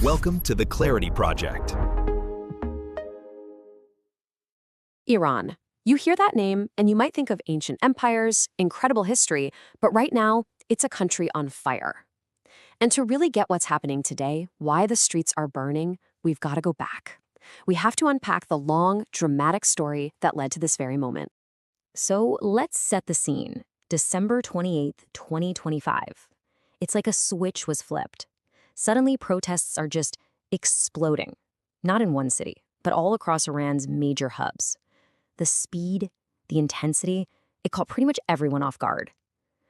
Welcome to the Clarity Project. Iran. You hear that name, and you might think of ancient empires, incredible history, but right now, it's a country on fire. And to really get what's happening today, why the streets are burning, we've got to go back. We have to unpack the long, dramatic story that led to this very moment. So let's set the scene. December 28th, 2025. It's like a switch was flipped. Suddenly, protests are just exploding. Not in one city, but all across Iran's major hubs. The speed, the intensity, it caught pretty much everyone off guard.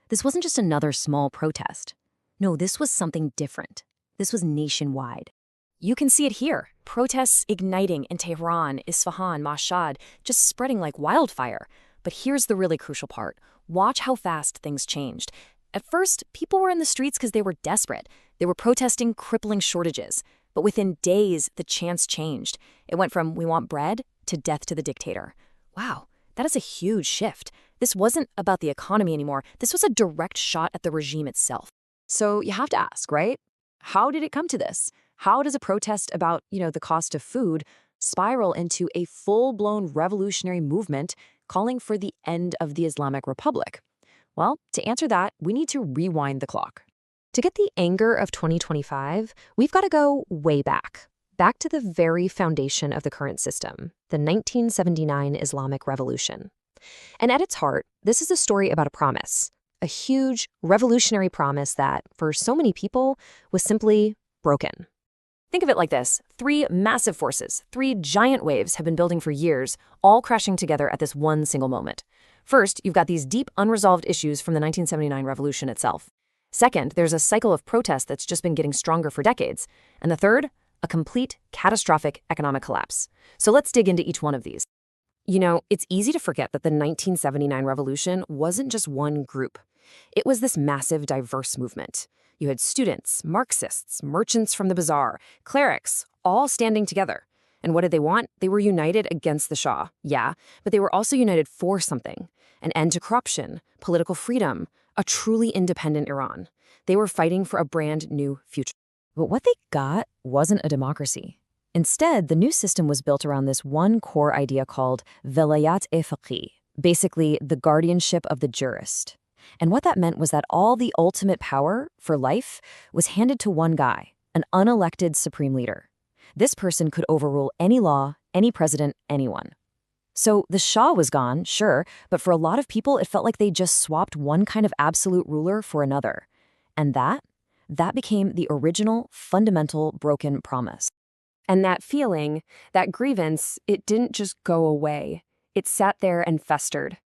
This wasn't just another small protest. No, this was something different. This was nationwide. You can see it here. Protests igniting in Tehran, Isfahan, Mashhad, just spreading like wildfire. But here's the really crucial part. Watch how fast things changed. At first, people were in the streets because they were desperate. They were protesting crippling shortages. But within days, the chants changed. It went from "we want bread" to "death to the dictator." Wow, that is a huge shift. This wasn't about the economy anymore. This was a direct shot at the regime itself. So you have to ask, right? How did it come to this? How does a protest about, the cost of food spiral into a full-blown revolutionary movement calling for the end of the Islamic Republic? Well, to answer that, we need to rewind the clock. To get the anger of 2025, we've got to go way back to the very foundation of the current system, the 1979 Islamic Revolution. And at its heart, this is a story about a promise, a huge revolutionary promise that, for so many people, was simply broken. Think of it like this. 3 massive forces, 3 giant waves have been building for years, all crashing together at this one single moment. First, you've got these deep, unresolved issues from the 1979 revolution itself. Second, there's a cycle of protest that's just been getting stronger for decades. And the third, a complete, catastrophic economic collapse. So let's dig into each one of these. It's easy to forget that the 1979 revolution wasn't just one group. It was this massive, diverse movement. You had students, Marxists, merchants from the bazaar, clerics, all standing together. And what did they want? They were united against the Shah, yeah, but they were also united for something: an end to corruption, political freedom, a truly independent Iran. They were fighting for a brand new future. But what they got wasn't a democracy. Instead, the new system was built around this one core idea called velayat-e-faqih, basically the guardianship of the jurist. And what that meant was that all the ultimate power for life was handed to one guy, an unelected supreme leader. This person could overrule any law, any president, anyone. So the Shah was gone, sure, but for a lot of people, it felt like they just swapped one kind of absolute ruler for another. And that became the original, fundamental, broken promise. And that feeling, that grievance, it didn't just go away. It sat there and festered.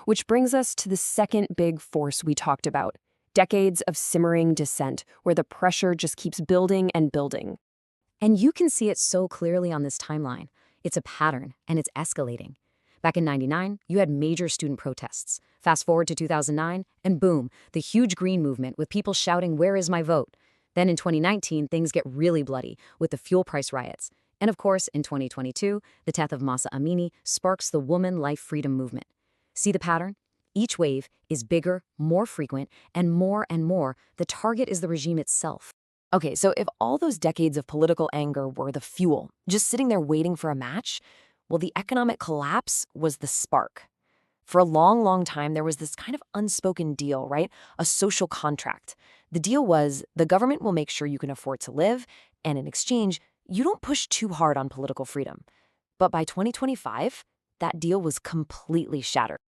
Which brings us to the second big force we talked about: decades of simmering dissent, where the pressure just keeps building and building. And you can see it so clearly on this timeline. It's a pattern, and it's escalating. Back in '99, you had major student protests. Fast forward to 2009, and boom, the huge green movement with people shouting, "Where is my vote?" Then in 2019, things get really bloody with the fuel price riots. And of course, in 2022, the death of Mahsa Amini sparks the woman life freedom movement. See the pattern? Each wave is bigger, more frequent, and more, the target is the regime itself. Okay, so if all those decades of political anger were the fuel, just sitting there waiting for a match, well, the economic collapse was the spark. For a long, long time, there was this kind of unspoken deal, right? A social contract. The deal was the government will make sure you can afford to live, and in exchange, you don't push too hard on political freedom. But by 2025, that deal was completely shattered.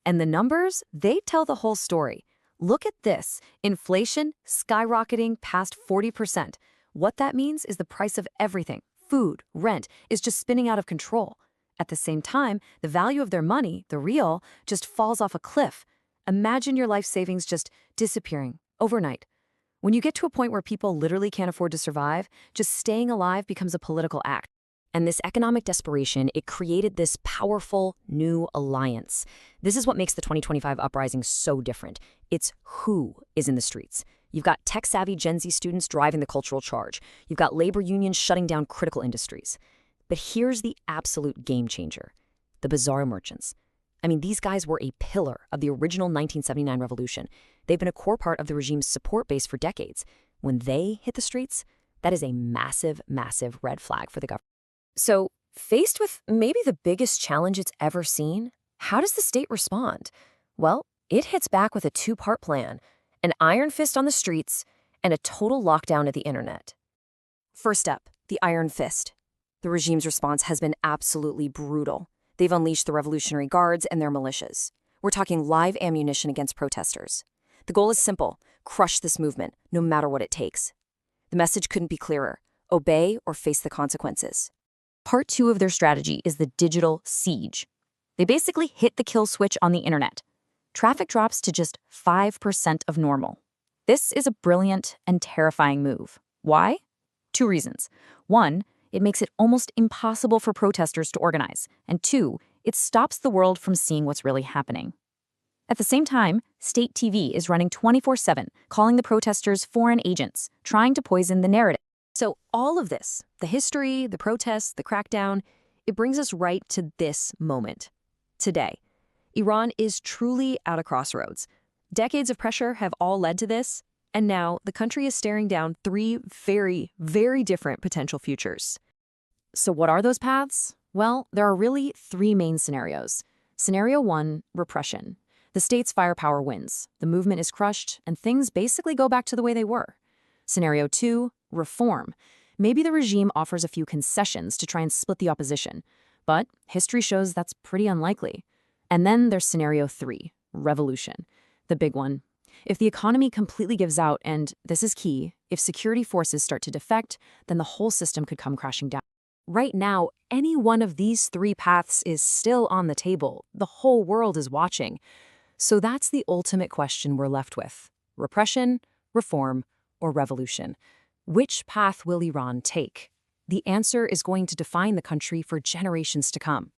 And the numbers, they tell the whole story. Look at this: inflation skyrocketing past 40%. What that means is the price of everything, food, rent, is just spinning out of control. At the same time, the value of their money, the Rial, just falls off a cliff. Imagine your life savings just disappearing overnight. When you get to a point where people literally can't afford to survive, just staying alive becomes a political act. And this economic desperation, it created this powerful new alliance. This is what makes the 2025 uprising so different. It's who is in the streets. You've got tech-savvy Gen Z students driving the cultural charge. You've got labor unions shutting down critical industries. But here's the absolute game changer: the bazaar merchants. I mean, these guys were a pillar of the original 1979 revolution. They've been a core part of the regime's support base for decades. When they hit the streets, That is a massive, massive red flag for the government. So, faced with maybe the biggest challenge it's ever seen, how does the state respond? Well, it hits back with a two-part plan, an iron fist on the streets and a total lockdown of the internet. First up, the iron fist. The regime's response has been absolutely brutal. They've unleashed the Revolutionary Guards and their militias. We're talking live ammunition against protesters. The goal is simple: crush this movement, no matter what it takes. The message couldn't be clearer: obey or face the consequences. Part 2 of their strategy is the digital siege. They basically hit the kill switch on the internet. Traffic drops to just 5% of normal. This is a brilliant and terrifying move. Why? 2 reasons. 1, it makes it almost impossible for protesters to organize. And 2, it stops the world from seeing what's really happening. At the same time, state TV is running 24/7, calling the protesters foreign agents, trying to poison the narrative. So all of this, the history, the protests, the crackdown, it brings us right to this moment. Today, Iran is truly at a crossroads. Decades of pressure have all led to this, and now the country is staring down 3 very, very different potential futures. So what are those paths? Well, there are really 3 main scenarios. Scenario 1, repression. The state's firepower wins, the movement is crushed, and things basically go back to the way they were. Scenario 2, reform. Maybe the regime offers a few concessions to try and split the opposition, but history shows that's pretty unlikely. And then there's scenario 3, revolution. The big one. If the economy completely gives out, and this is key, if security forces start to defect, then the whole system could come crashing down. Right now, any one of these 3 paths is still on the table. The whole world is watching. So that's the ultimate question we're left with: repression, reform, or revolution. Which path will Iran take? The answer is going to define the country for generations to come.